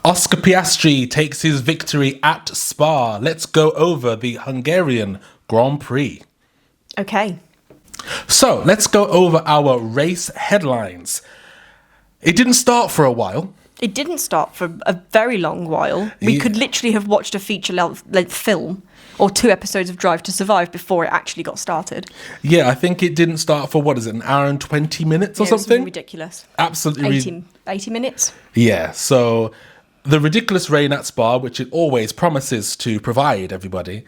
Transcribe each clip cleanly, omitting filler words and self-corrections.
Oscar Piastri takes his victory at Spa. Let's go over the Hungarian Grand Prix. Okay. So, let's go over our race headlines. It didn't start for a while. It didn't start for a very long while. We could literally have watched a feature-length film or 2 episodes of Drive to Survive before it actually got started. Yeah, I think it didn't start for, what is it, an hour and 20 minutes or It was something? ridiculous. Absolutely. 80 minutes. Yeah, so the ridiculous rain at Spa, which it always promises to provide everybody,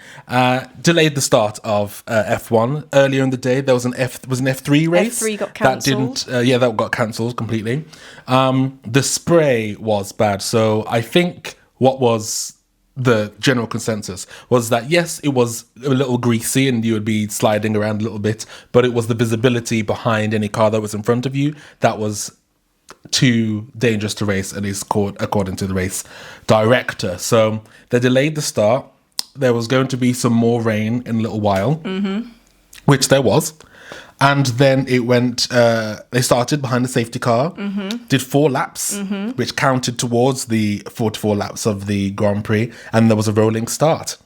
delayed the start of F1. Earlier in the day, there was an F3 race. F3 got cancelled. That got cancelled completely. The spray was bad, so I think what was the general consensus was that, yes, it was a little greasy and you would be sliding around a little bit, but it was the visibility behind any car that was in front of you that was too dangerous to race, at least according to the race director. So they delayed the start. There was going to be some more rain in a little while, which there was. And then it went, they started behind the safety car, did 4 laps, which counted towards the 44 laps of the Grand Prix, and there was a rolling start.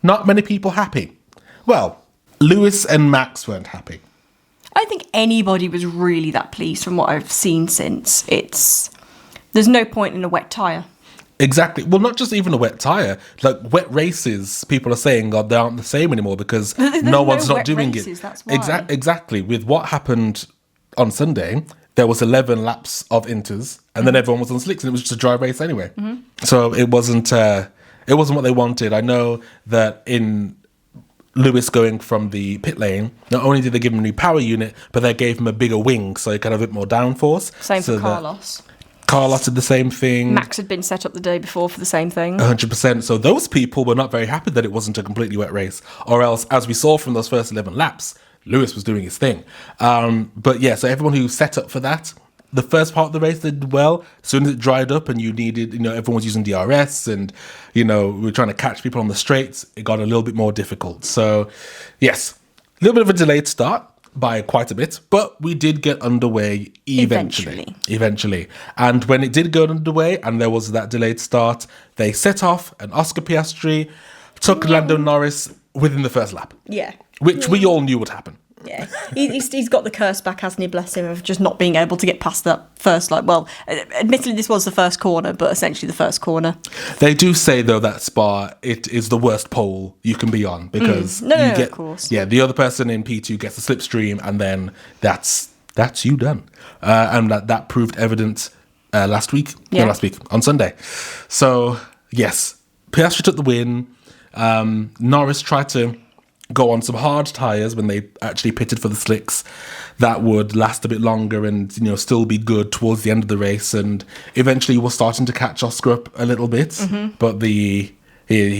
Not many people happy. Well, Lewis and Max weren't happy. I don't think anybody was really that pleased from what I've seen since. There's no point in a wet tyre. Exactly. Well, not just even a wet tyre. Like, wet races, people are saying, they aren't the same anymore because no one's not doing races, it. That's why. Exactly. With what happened on Sunday, there was 11 laps of inters, and then everyone was on slicks, and it was just a dry race anyway. So it wasn't what they wanted. I know that in Lewis going from the pit lane, not only did they give him a new power unit, but they gave him a bigger wing, so he could have a bit more downforce. Same for Carlos. Carlos did the same thing. Max had been set up the day before for the same thing. 100%. So those people were not very happy that it wasn't a completely wet race. Or else, as we saw from those first 11 laps, Lewis was doing his thing. But yeah, so everyone who set up for that, the first part of the race did well. As soon as it dried up and you needed, everyone was using DRS and, we were trying to catch people on the straights, it got a little bit more difficult. So yes, a little bit of a delayed start by quite a bit, but we did get underway eventually. And when it did go underway and there was that delayed start, they set off, and Oscar Piastri took Lando Norris within the first lap. Yeah. Which we all knew would happen. Yeah, he's got the curse back, hasn't he, bless him, of just not being able to get past that first, admittedly this was the first corner, but essentially the first corner. They do say, though, that Spa, it is the worst pole you can be on, because of course. Yeah, the other person in P2 gets a slipstream, and then that's you done. And that proved evident last week, on Sunday. So, yes, Piastri took the win. Norris tried to go on some hard tyres when they actually pitted for the slicks that would last a bit longer and still be good towards the end of the race, and eventually was starting to catch Oscar up a little bit, but he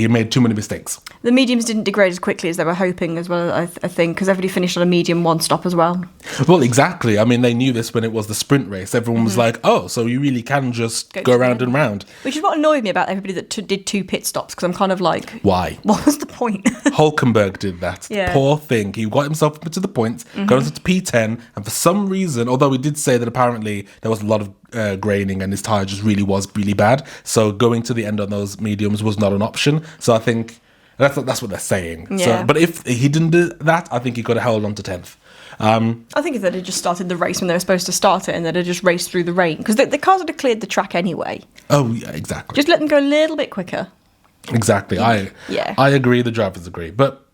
made too many mistakes. The mediums didn't degrade as quickly as they were hoping as well, I think, because everybody finished on a medium 1 stop as well. Well, exactly. I mean, they knew this when it was the sprint race. Everyone was like, oh, so you really can just go round and round. Which is what annoyed me about everybody that did 2 pit stops, because I'm kind of like... Why? What was the point? Hulkenberg did that. Yeah. Poor thing. He got himself into the points, got into P10, and for some reason, although he did say that apparently there was a lot of graining and his tyre just really was really bad, so going to the end on those mediums was not an option. So I think that's what they're saying. Yeah. So, but if he didn't do that, I think he could have held on to 10th. I think if they'd have just started the race when they were supposed to start it, and they'd have just raced through the rain, because the cars would have cleared the track anyway. Oh, yeah, exactly. Just let them go a little bit quicker. Exactly. I agree, the drivers agree, but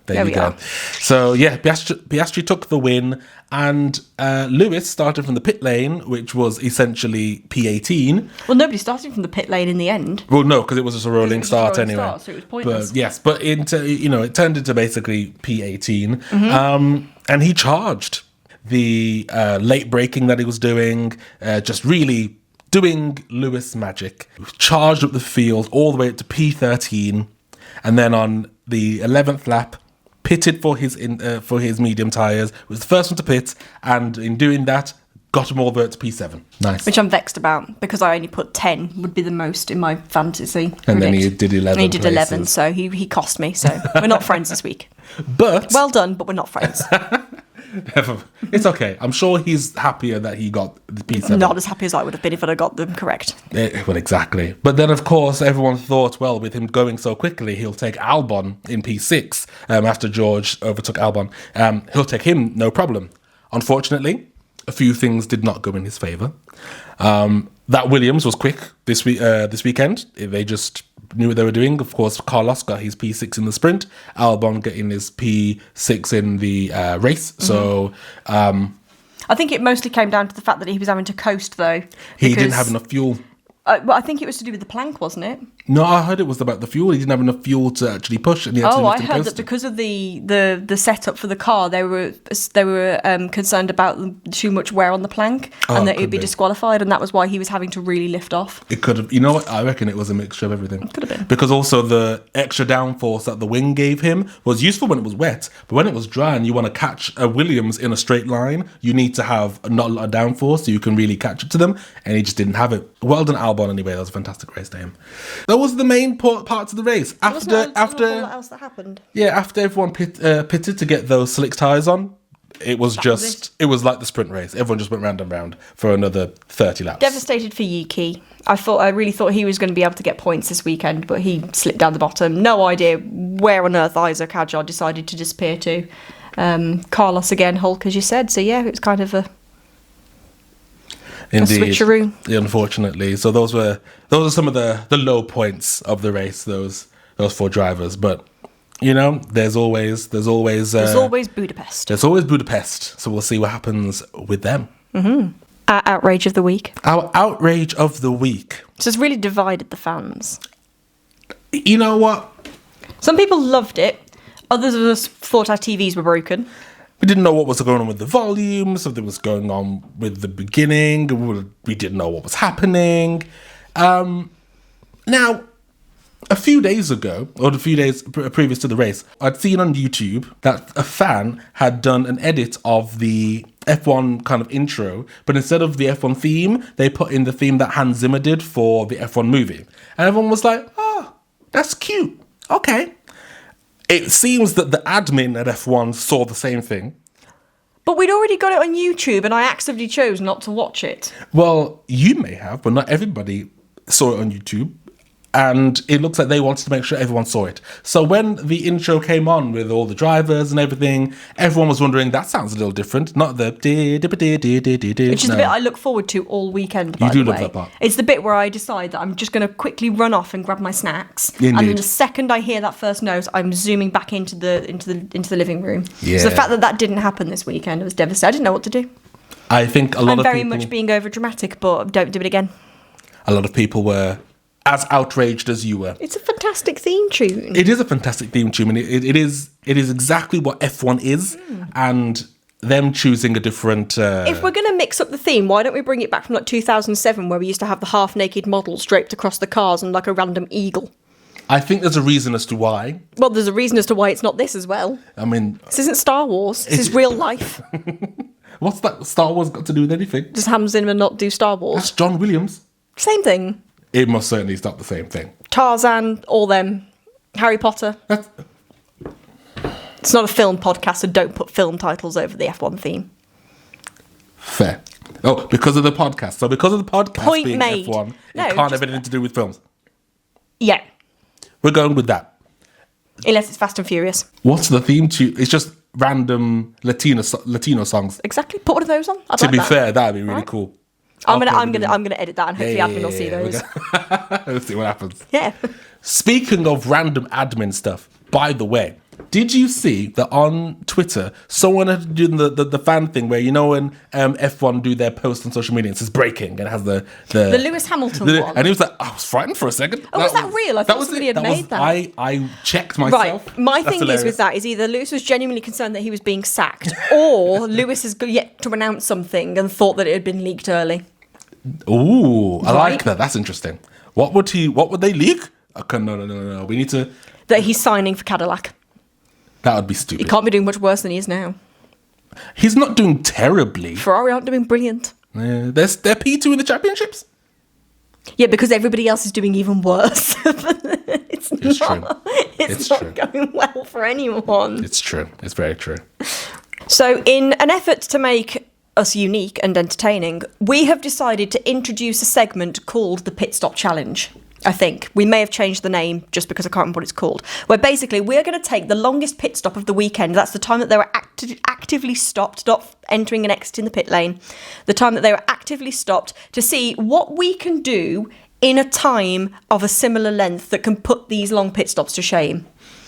there we go. So yeah, Piastri took the win, and Lewis started from the pit lane, which was essentially P18. Well, nobody started from the pit lane in the end. Well, no, because it was just a rolling start anyway. So it was pointless. But yes, it turned into basically P18, and he charged the late braking that he was doing, just really doing Lewis magic. Charged up the field all the way up to P13, and then on the 11th lap, pitted for his medium tyres, was the first one to pit, and in doing that, got him all the way to P7. Nice. Which I'm vexed about, because I only put 10 would be the most in my fantasy. And then he did 11. And he did 11, so he cost me, so we're not friends this week. But well done, but we're not friends. It's okay. I'm sure he's happier that he got the P7. Not as happy as I would have been if I'd have got them correct. Well, exactly. But then, of course, everyone thought, well, with him going so quickly, he'll take Albon in P6 after George overtook Albon. He'll take him, no problem. Unfortunately, a few things did not go in his favour. That Williams was quick this weekend. They just knew what they were doing. Of course, Carlos got his P6 in the sprint. Albon getting his P6 in the race. So... I think it mostly came down to the fact that he was having to coast, though. He didn't have enough fuel. Well, I think it was to do with the plank, wasn't it? No, I heard it was about the fuel. He didn't have enough fuel to actually push. And he had to lift I and heard coast that because of the setup for the car, they were concerned about too much wear on the plank and that it would be disqualified, and that was why he was having to really lift off. It could have. You know what? I reckon it was a mixture of everything. Could have been. Because also the extra downforce that the wing gave him was useful when it was wet, but when it was dry and you want to catch a Williams in a straight line, you need to have not a lot of downforce so you can really catch it to them, and he just didn't have it. Well done, Albon. Anyway, that was a fantastic race to him. That was the main parts of the race. After what else that happened? Yeah, after everyone pitted to get those slick tyres on, it was like the sprint race. Everyone just went round and round for another 30 laps. Devastated for Yuki. I really thought he was going to be able to get points this weekend, but he slipped down the bottom. No idea where on earth Isaac Hadjar decided to disappear to. Carlos again, Hulk, as you said. So yeah, it was kind of a switcheroo. Unfortunately. So those are some of the low points of the race, those four drivers. But you know, there's always Budapest. There's always Budapest. So we'll see what happens with them. Mm-hmm. Our outrage of the week. Our outrage of the week. So it's really divided the fans. You know what? Some people loved it. Others of us thought our TVs were broken. We didn't know what was going on with the volume, something was going on with the beginning, we didn't know what was happening. Now, a few days ago, or a few days previous to the race, I'd seen on YouTube that a fan had done an edit of the F1 kind of intro, but instead of the F1 theme, they put in the theme that Hans Zimmer did for the F1 movie. And everyone was like, oh, that's cute. Okay. It seems that the admin at F1 saw the same thing. But we'd already got it on YouTube and I actively chose not to watch it. Well, you may have, but not everybody saw it on YouTube. And it looks like they wanted to make sure everyone saw it. So when the intro came on with all the drivers and everything, everyone was wondering, that sounds a little different. Not the... Which is the bit I look forward to all weekend, by the way. You do love that part. It's the bit where I decide that I'm just going to quickly run off and grab my snacks. Indeed. And then the second I hear that first note, I'm zooming back into the living room. Yeah. So the fact that didn't happen this weekend, I was devastated. I didn't know what to do. I think I'm very much being over dramatic, but don't do it again. A lot of people were as outraged as you were. It's a fantastic theme tune. It is a fantastic theme tune, and it is exactly what F1 is, and them choosing a different... If we're going to mix up the theme, why don't we bring it back from like 2007, where we used to have the half-naked models draped across the cars and like a random eagle? I think there's a reason as to why. Well, there's a reason as to why it's not this as well. I mean... This isn't Star Wars. This is real life. What's that Star Wars got to do with anything? Does Hans Zimmer not do Star Wars? That's John Williams. Same thing. It must certainly stop the same thing. Tarzan, all them. Harry Potter. It's not a film podcast, so don't put film titles over the F1 theme. Fair. Oh, because of the podcast. So because of the podcast Point being made. F1, No, it can't have anything to do with films. Yeah. We're going with that. Unless it's Fast and Furious. What's the theme to? It's just random Latino songs. Exactly. Put one of those on. To be fair, that'd be really cool. I'm gonna edit that and hopefully admin will see those. We'll see what happens. Yeah. Speaking of random admin stuff, by the way, did you see that on Twitter someone had done the fan thing where, you know, when F1 do their post on social media, it says breaking and it has the Lewis Hamilton one, and he was like, I was frightened for a second. Oh, was that real? I thought somebody had made that. I checked myself. Right. My thing is with that is either Lewis was genuinely concerned that he was being sacked, or Lewis has yet to announce something and thought that it had been leaked early. Ooh, I like that. That's interesting. What would they leak? Okay, no. We need to... That he's signing for Cadillac. That would be stupid. He can't be doing much worse than he is now. He's not doing terribly. Ferrari aren't doing brilliant. They're P2 in the championships. Yeah, because everybody else is doing even worse. It's true. It's not true. going well for anyone. It's true. It's very true. So in an effort to make us unique and entertaining, we have decided to introduce a segment called the Pit Stop Challenge. I think. We may have changed the name just because I can't remember what it's called. Where basically we're going to take the longest pit stop of the weekend. That's the time that they were actively stopped, not entering and exiting the pit lane. The time that they were actively stopped to see what we can do in a time of a similar length that can put these long pit stops to shame.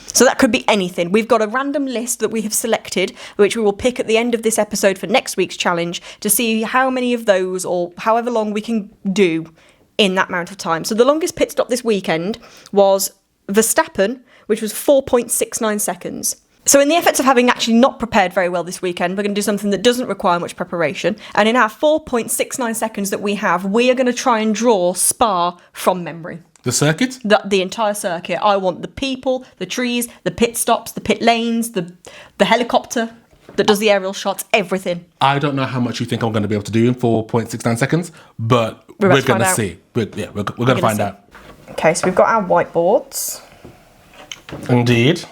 So that could be anything. We've got a random list that we have selected, which we will pick at the end of this episode for next week's challenge to see how many of those or however long we can do in that amount of time. So the longest pit stop this weekend was Verstappen, which was 4.69 seconds. So in the efforts of having actually not prepared very well this weekend, we're going to do something that doesn't require much preparation. And in our 4.69 seconds that we have, we are going to try and draw Spa from memory. The circuit? The entire circuit. I want the people, the trees, the pit stops, the pit lanes, the helicopter that does the aerial shots, everything. I don't know how much you think I'm going to be able to do in 4.69 seconds, but we're going to see. We're going to find out. Okay, so we've got our whiteboards. Indeed.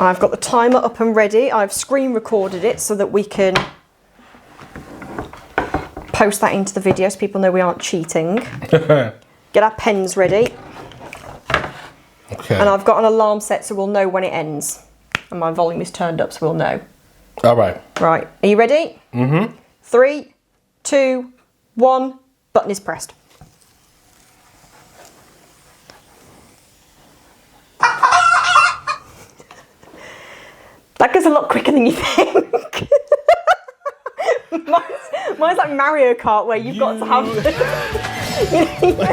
I've got the timer up and ready. I've screen recorded it so that we can post that into the video so people know we aren't cheating. Get our pens ready. Okay. And I've got an alarm set so we'll know when it ends. And my volume is turned up so we'll know. All right. Right. Are you ready? Mm-hmm. 3, 2, 1. Button is pressed. That goes a lot quicker than you think. mine's like Mario Kart where you've got to have you need to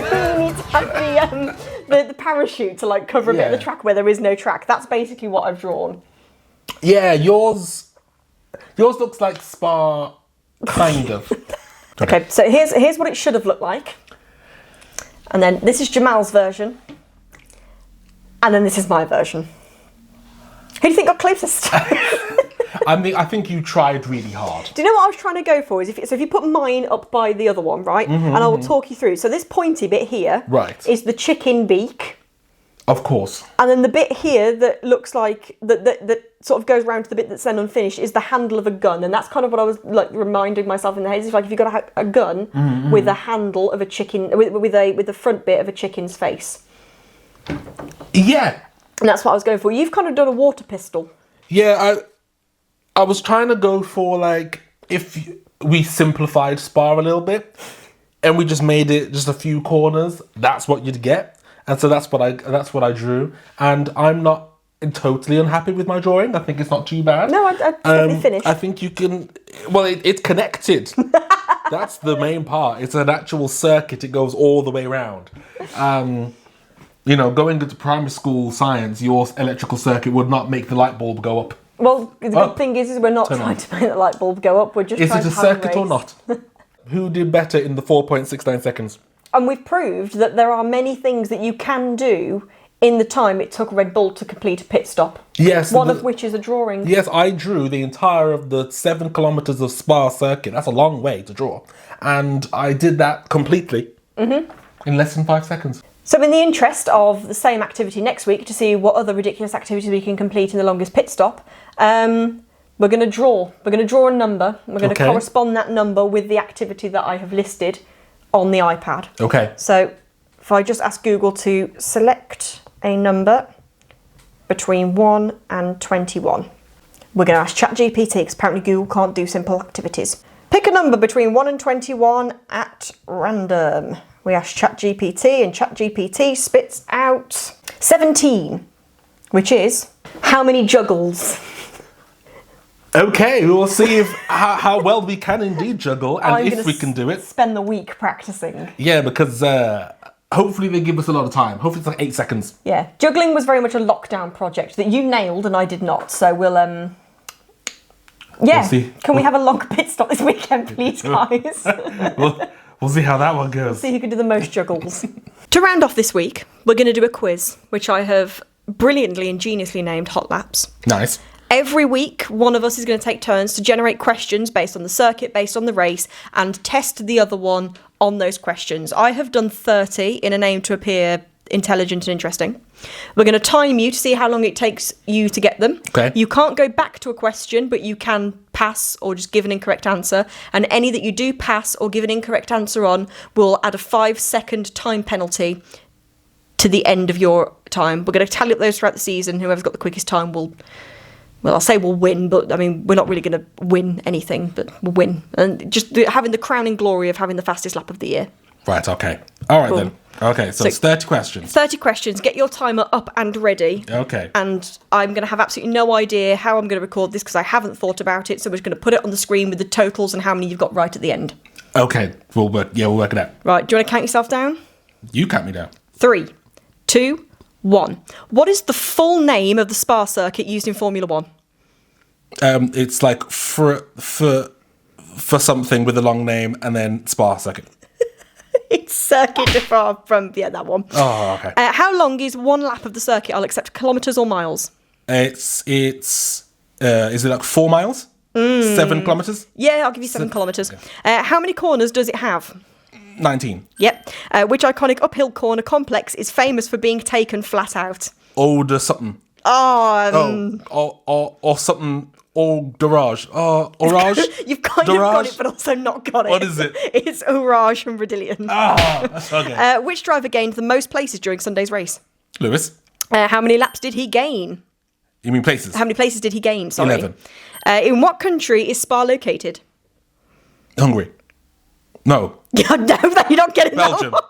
have the parachute to like cover a bit of the track where there is no track. That's basically what I've drawn. Yeah, yours looks like Spa, kind of. Okay, so here's what it should have looked like. And then this is Jamaal's version. And then this is my version. Who do you think got closest? I mean, I think you tried really hard. Do you know what I was trying to go for? If you put mine up by the other one, right? And I will talk you through. So this pointy bit here is the chicken beak. Of course. And then the bit here that looks like, that sort of goes around to the bit that's then unfinished is the handle of a gun. And that's kind of what I was like reminding myself in the head. It's like if you've got a gun with a handle of a chicken, with the front bit of a chicken's face. Yeah. And that's what I was going for. You've kind of done a water pistol. Yeah, I was trying to go for like if we simplified Spa a little bit and we just made it just a few corners, that's what you'd get. And so that's what I drew. And I'm not totally unhappy with my drawing. I think it's not too bad. No, I finished. I think you can. Well, it's connected. That's the main part. It's an actual circuit. It goes all the way around. You know, going into primary school science, your electrical circuit would not make the light bulb go up. Well, the good thing is we're not trying to make the light bulb go up. We're just trying to have a race. Is it a circuit or not? Who did better in the 4.69 seconds? And we've proved that there are many things that you can do in the time it took Red Bull to complete a pit stop. Yes. One of which is a drawing. Yes, I drew the entire of the 7 kilometres of Spa circuit. That's a long way to draw. And I did that completely in less than 5 seconds. So in the interest of the same activity next week to see what other ridiculous activities we can complete in the longest pit stop, we're going to draw. We're going to draw a number. We're going to correspond that number with the activity that I have listed on the iPad. Okay. So if I just ask Google to select a number between 1 and 21. We're going to ask ChatGPT because apparently Google can't do simple activities. Pick a number between 1 and 21 at random. We ask ChatGPT and ChatGPT spits out 17, which is how many juggles? Okay, we'll see if how well we can indeed juggle and if we can do it. Spend the week practicing. Yeah, because hopefully they give us a lot of time. Hopefully it's like 8 seconds. Yeah, juggling was very much a lockdown project that you nailed and I did not. So we'll yeah. Can we have a long pit stop this weekend, please, guys? We'll see how that one goes. See who can do the most juggles. To round off this week, we're going to do a quiz, which I have brilliantly and geniusly named Hot Laps. Nice. Every week, one of us is going to take turns to generate questions based on the circuit, based on the race, and test the other one on those questions. I have done 30 in an aim to appear intelligent and interesting. We're going to time you to see how long it takes you to get them. Okay. You can't go back to a question, but you can pass or just give an incorrect answer. And any that you do pass or give an incorrect answer on will add a 5-second time penalty to the end of your time. We're going to tally up those throughout the season. Whoever's got the quickest time will... Well, I'll say we'll win, but I mean, we're not really going to win anything, but we'll win. And just having the crowning glory of having the fastest lap of the year. Right, okay. All right, Cool. then. Okay, so it's 30 questions. 30 questions. Get your timer up and ready. Okay. And I'm going to have absolutely no idea how I'm going to record this because I haven't thought about it. So we're just going to put it on the screen with the totals and how many you've got right at the end. Okay, we'll work it out. Right, do you want to count yourself down? You count me down. 3, 2, 1. What is the full name of the Spa circuit used in Formula 1? It's like for something with a long name and then Spa circuit. It's Circuit de France from, that one. Oh, okay. How long is one lap of the circuit? I'll accept kilometres or miles. It's is it like 4 miles? 7 kilometers? Yeah, I'll give you 7 kilometres. Okay. How many corners does it have? 19. Yep. Which iconic uphill corner complex is famous for being taken flat out? Older something. Or something. Or garage. Orage? You've kind of got it, but also not got it. What is it? It's Orage from Brazilian. That's okay. Which driver gained the most places during Sunday's race? Lewis? How many laps did he gain? You mean places? How many places did he gain? Sorry. 11. In what country is Spa located? Hungary. No. No, you're not getting Belgium. that one.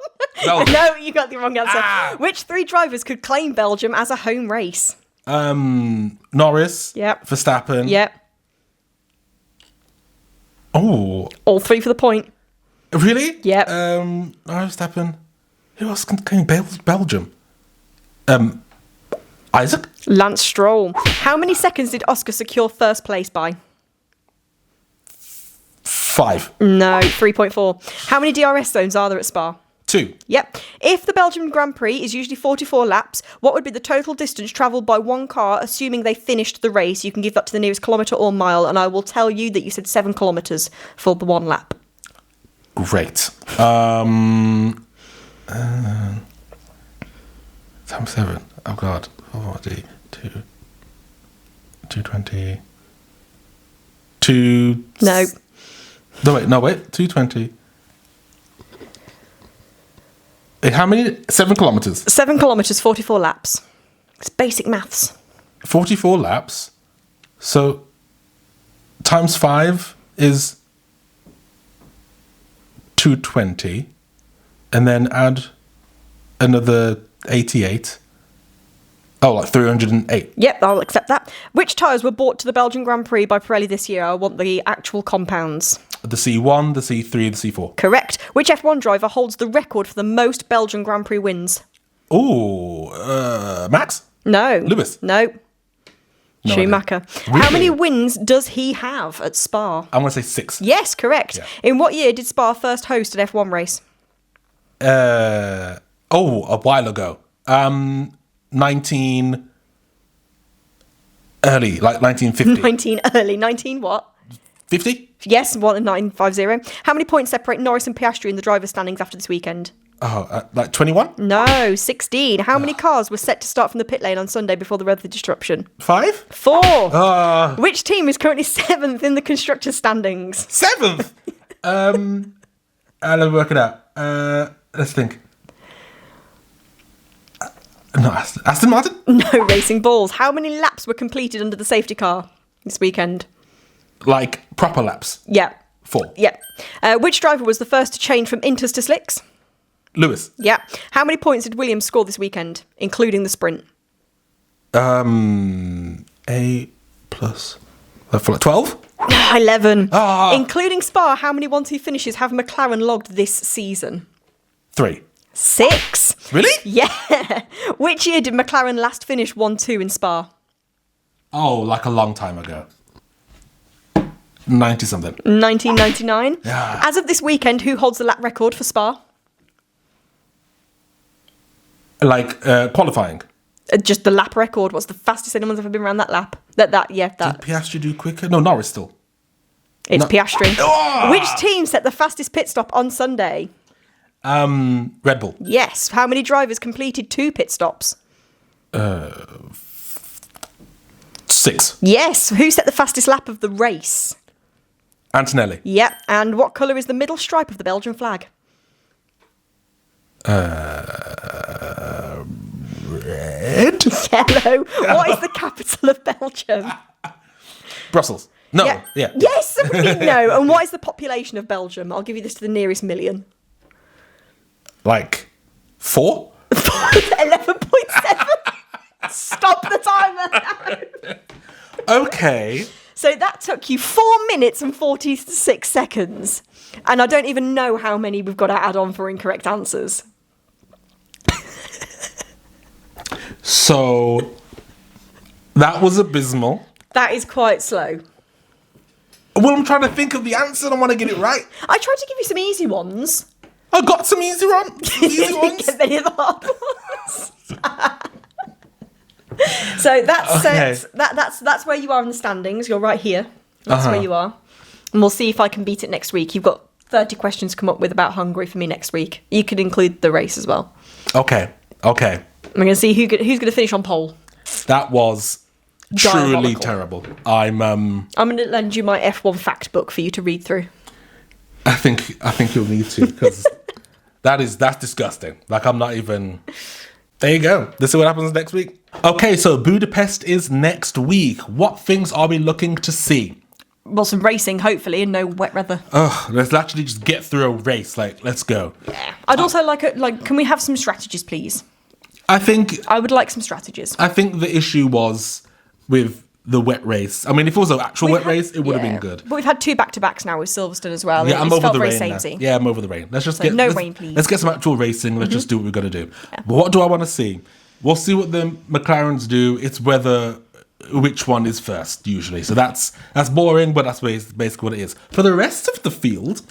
Belgium. No, you got the wrong answer. Ah. Which 3 drivers could claim Belgium as a home race? Norris. Yep. Verstappen. Yep. Oh. All 3 for the point. Really? Yep. Verstappen. Who else can claim Belgium? Isaac? Lance Stroll. How many seconds did Oscar secure first place by? 5. No, 3.4. How many DRS zones are there at Spa? 2. Yep. If the Belgian Grand Prix is usually 44 laps, what would be the total distance travelled by one car, assuming they finished the race? You can give that to the nearest kilometre or mile, and I will tell you that you said 7 kilometres for the one lap. Great. Times 7. Oh God. 40, 220. 2. No. No, wait. 220. How many? 7 kilometres. 7 kilometres, 44 laps. It's basic maths. 44 laps. So times 5 is 220. And then add another 88. Oh, like 308. Yep, I'll accept that. Which tyres were brought to the Belgian Grand Prix by Pirelli this year? I want the actual compounds. The C1, the C3, the C4. Correct. Which F1 driver holds the record for the most Belgian Grand Prix wins? Oh, Max? No. Lewis? No. No Schumacher. Really? How many wins does he have at Spa? I'm going to say 6. Yes, correct. Yeah. In what year did Spa first host an F1 race? A while ago. 1950. 19 what? 50? Yes, 1950. How many points separate Norris and Piastri in the driver's standings after this weekend? Like 21? No, 16. How many cars were set to start from the pit lane on Sunday before the weather disruption? 5? 4. Which team is currently 7th in the constructors' standings? 7th? Let me work it out. Let's think. No, Aston Martin? No, Racing Balls. How many laps were completed under the safety car this weekend? Like proper laps? Yeah. 4. Yeah. Which driver was the first to change from inters to slicks? Lewis? Yeah. How many points did Williams score this weekend, including the sprint? A plus 12? 11. Ah. Including Spa, how many 1-2 finishes have McLaren logged this season? 3. 6. Really? Yeah. Which year did McLaren last finish 1-2 in Spa? Oh, like a long time ago. 90-something. 1999. Yeah. As of this weekend, who holds the lap record for Spa? Like qualifying. Just the lap record. What's the fastest anyone's ever been around that lap? That. Did Piastri do quicker? No, Norris still. It's Piastri. Oh! Which team set the fastest pit stop on Sunday? Red Bull. Yes. How many drivers completed 2 pit stops? 6. Yes. Who set the fastest lap of the race? Antonelli. Yep. And what colour is the middle stripe of the Belgian flag? Red. Yellow. What is the capital of Belgium? Brussels. No. Yeah. Yes. No. And what is the population of Belgium? I'll give you this to the nearest million. Like 4? 11.7. Stop the timer. Okay. So that took you 4 minutes and 46 seconds. And I don't even know how many we've got to add on for incorrect answers. So that was abysmal. That is quite slow. Well, I'm trying to think of the answer and I want to get it right. I tried to give you some easy ones. I got some easy ones. Get many of the hard ones. So that's Okay. that's where you are in the standings. You're right here. That's where you are. And we'll see if I can beat it next week. You've got 30 questions to come up with about Hungary for me next week. You could include the race as well. Okay. I'm going to see who's going to finish on pole. That was truly Diabolical. terrible. I'm going to lend you my F1 fact book for you to read through. I think you'll need to, because that's disgusting. Like, I'm not even. There you go. This is what happens next week. Okay, so Budapest is next week. What things are we looking to see? Well, some racing, hopefully, and no wet weather. Let's actually just get through a race. Like, let's go. Yeah. I'd also like, can we have some strategies, please? I would like some strategies. think the issue was with the wet race. I mean, if it was an actual wet race, it would have been good. But we've had 2 back-to-backs now with Silverstone as well. Yeah, I'm It's over felt the very rain now. samey. Yeah, I'm over the rain. Let's just rain, please. Let's get some actual racing. Let's just do what we've got to do. Yeah. But what do I want to see? We'll see what the McLarens do. It's which one is first, usually. So that's boring, but that's basically what it is. For the rest of the field,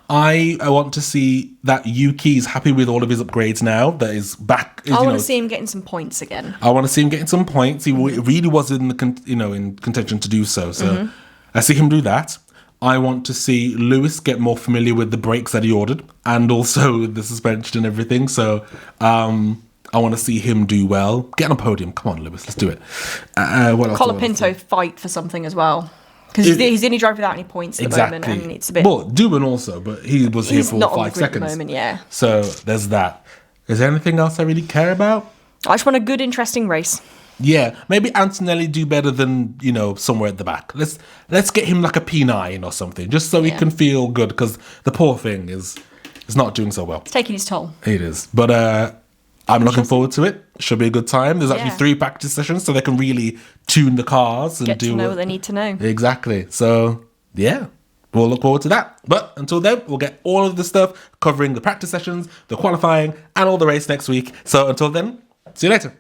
I want to see that Yuki is happy with all of his upgrades now. That is back. I want to see him getting some points again. I want to see him getting some points. He really was in in contention to do so. So I see him do that. I want to see Lewis get more familiar with the brakes that he ordered and also the suspension and everything. So I want to see him do well. Get on a podium. Come on, Lewis. Let's do it. What else? Colapinto fight for something as well. Because he's the only driver without any points at the moment, and it's a bit. Well, Dubin also, but he was here for not 5 on the grid seconds. at the moment, yeah. So there's that. Is there anything else I really care about? I just want a good, interesting race. Yeah, maybe Antonelli do better than somewhere at the back. Let's get him like a P9 or something, just so he can feel good, because the poor thing is not doing so well. It's taking his toll. It is, but I'm looking forward to it. Should be a good time. There's actually 3 practice sessions, so they can really tune the cars and Get to know what they need to know. Exactly. So yeah, we'll look forward to that. But until then, we'll get all of the stuff covering the practice sessions, the qualifying, and all the race next week. So until then, see you later.